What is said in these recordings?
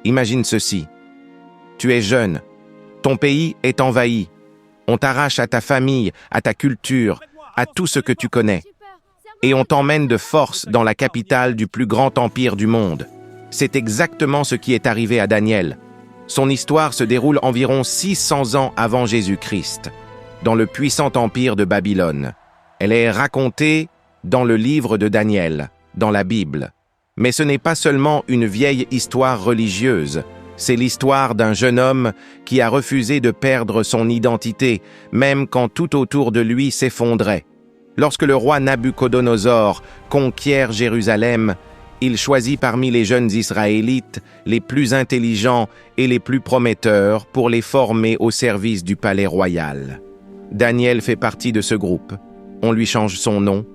Imagine ceci. Tu es jeune. Ton pays est envahi. On t'arrache à ta famille, à ta culture, à tout ce que tu connais. Et on t'emmène de force dans la capitale du plus grand empire du monde. C'est exactement ce qui est arrivé à Daniel. Son histoire se déroule environ 600 ans avant Jésus-Christ, dans le puissant empire de Babylone. Elle est racontée dans le livre de Daniel, dans la Bible. Mais ce n'est pas seulement une vieille histoire religieuse, c'est l'histoire d'un jeune homme qui a refusé de perdre son identité, même quand tout autour de lui s'effondrait. Lorsque le roi Nabuchodonosor conquiert Jérusalem, il choisit parmi les jeunes Israélites les plus intelligents et les plus prometteurs pour les former au service du palais royal. Daniel fait partie de ce groupe. On lui change son nom,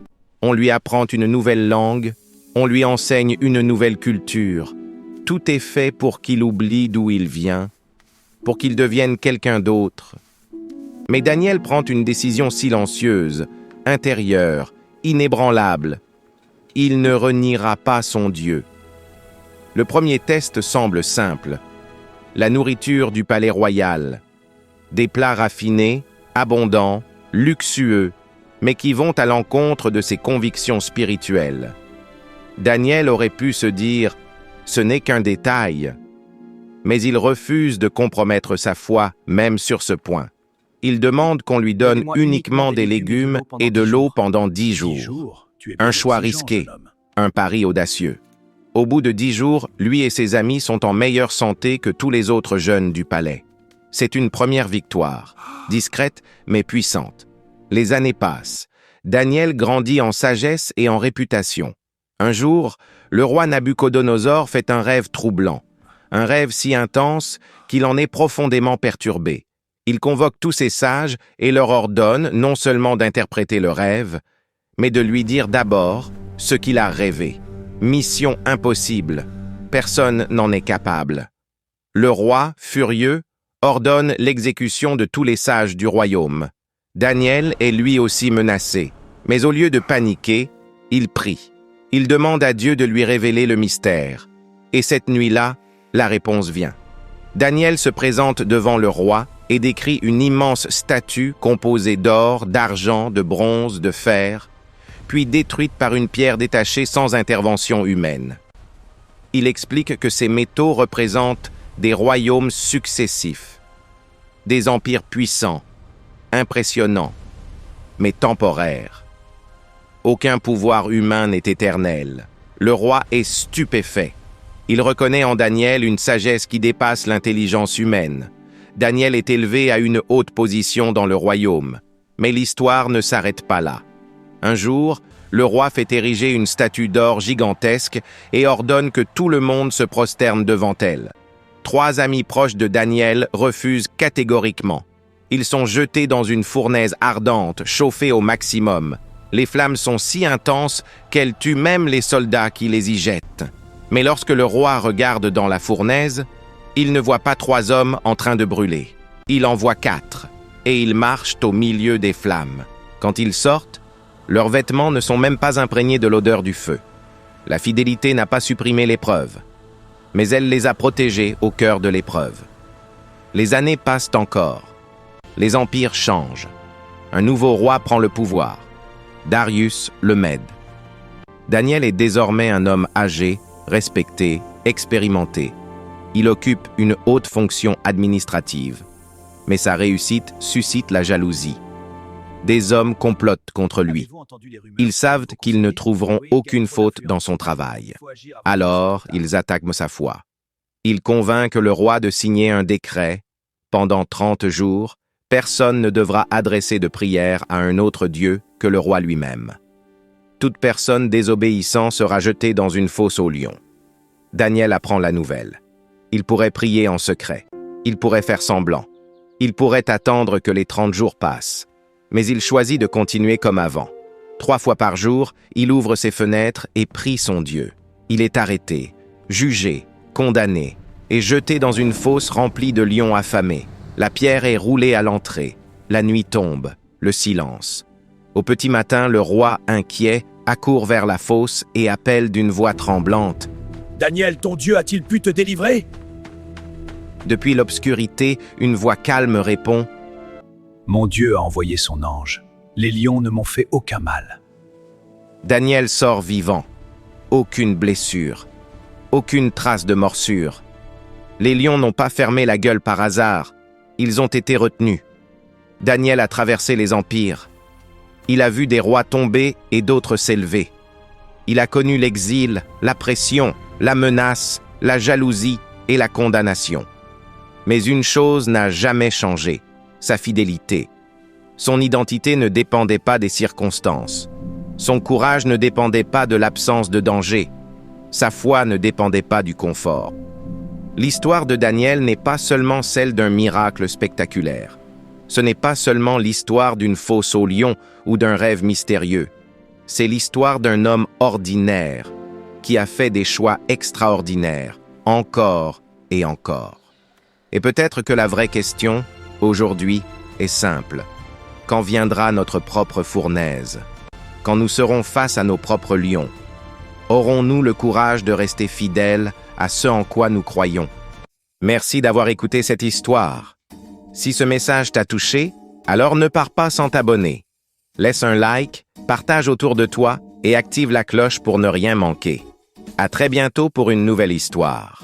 on lui apprend une nouvelle langue, on lui enseigne une nouvelle culture. Tout est fait pour qu'il oublie d'où il vient, pour qu'il devienne quelqu'un d'autre. Mais Daniel prend une décision silencieuse, intérieure, inébranlable. Il ne reniera pas son Dieu. Le premier test semble simple. La nourriture du palais royal. Des plats raffinés, abondants, luxueux, mais qui vont à l'encontre de ses convictions spirituelles. Daniel aurait pu se dire « ce n'est qu'un détail », mais il refuse de compromettre sa foi, même sur ce point. Il demande qu'on lui donne uniquement des légumes et de l'eau pendant 10 jours. Un choix risqué, un pari audacieux. Au bout de 10 jours, lui et ses amis sont en meilleure santé que tous les autres jeunes du palais. C'est une première victoire, discrète mais puissante. Les années passent. Daniel grandit en sagesse et en réputation. Un jour, le roi Nabuchodonosor fait un rêve troublant. Un rêve si intense qu'il en est profondément perturbé. Il convoque tous ses sages et leur ordonne non seulement d'interpréter le rêve, mais de lui dire d'abord ce qu'il a rêvé. Mission impossible. Personne n'en est capable. Le roi, furieux, ordonne l'exécution de tous les sages du royaume. Daniel est lui aussi menacé, mais au lieu de paniquer, il prie. Il demande à Dieu de lui révéler le mystère. Et cette nuit-là, la réponse vient. Daniel se présente devant le roi et décrit une immense statue composée d'or, d'argent, de bronze, de fer, puis détruite par une pierre détachée sans intervention humaine. Il explique que ces métaux représentent des royaumes successifs, des empires puissants, impressionnants, mais temporaires. Aucun pouvoir humain n'est éternel. Le roi est stupéfait. Il reconnaît en Daniel une sagesse qui dépasse l'intelligence humaine. Daniel est élevé à une haute position dans le royaume. Mais l'histoire ne s'arrête pas là. Un jour, le roi fait ériger une statue d'or gigantesque et ordonne que tout le monde se prosterne devant elle. 3 amis proches de Daniel refusent catégoriquement. Ils sont jetés dans une fournaise ardente, chauffée au maximum. Les flammes sont si intenses qu'elles tuent même les soldats qui les y jettent. Mais lorsque le roi regarde dans la fournaise, il ne voit pas 3 hommes en train de brûler. Il en voit 4, et ils marchent au milieu des flammes. Quand ils sortent, leurs vêtements ne sont même pas imprégnés de l'odeur du feu. La fidélité n'a pas supprimé l'épreuve, mais elle les a protégés au cœur de l'épreuve. Les années passent encore. Les empires changent. Un nouveau roi prend le pouvoir. Darius le Mède. Daniel est désormais un homme âgé, respecté, expérimenté. Il occupe une haute fonction administrative. Mais sa réussite suscite la jalousie. Des hommes complotent contre lui. Ils savent qu'ils ne trouveront aucune faute dans son travail. Alors, ils attaquent sa foi. Ils convainquent le roi de signer un décret. Pendant 30 jours, personne ne devra adresser de prière à un autre Dieu que le roi lui-même. Toute personne désobéissant sera jetée dans une fosse aux lions. Daniel apprend la nouvelle. Il pourrait prier en secret. Il pourrait faire semblant. Il pourrait attendre que les 30 jours passent. Mais il choisit de continuer comme avant. 3 fois par jour, il ouvre ses fenêtres et prie son Dieu. Il est arrêté, jugé, condamné et jeté dans une fosse remplie de lions affamés. La pierre est roulée à l'entrée. La nuit tombe, le silence. Au petit matin, le roi, inquiet, accourt vers la fosse et appelle d'une voix tremblante. « Daniel, ton Dieu a-t-il pu te délivrer ?» Depuis l'obscurité, une voix calme répond « Mon Dieu a envoyé son ange. Les lions ne m'ont fait aucun mal. » Daniel sort vivant. Aucune blessure. Aucune trace de morsure. Les lions n'ont pas fermé la gueule par hasard. Ils ont été retenus. Daniel a traversé les empires. Il a vu des rois tomber et d'autres s'élever. Il a connu l'exil, la pression, la menace, la jalousie et la condamnation. Mais une chose n'a jamais changé, sa fidélité. Son identité ne dépendait pas des circonstances. Son courage ne dépendait pas de l'absence de danger. Sa foi ne dépendait pas du confort. L'histoire de Daniel n'est pas seulement celle d'un miracle spectaculaire. Ce n'est pas seulement l'histoire d'une fosse au lion ou d'un rêve mystérieux. C'est l'histoire d'un homme ordinaire qui a fait des choix extraordinaires, encore et encore. Et peut-être que la vraie question, aujourd'hui, est simple. Quand viendra notre propre fournaise? Quand nous serons face à nos propres lions? Aurons-nous le courage de rester fidèles à ce en quoi nous croyons? Merci d'avoir écouté cette histoire. Si ce message t'a touché, alors ne pars pas sans t'abonner. Laisse un like, partage autour de toi et active la cloche pour ne rien manquer. À très bientôt pour une nouvelle histoire.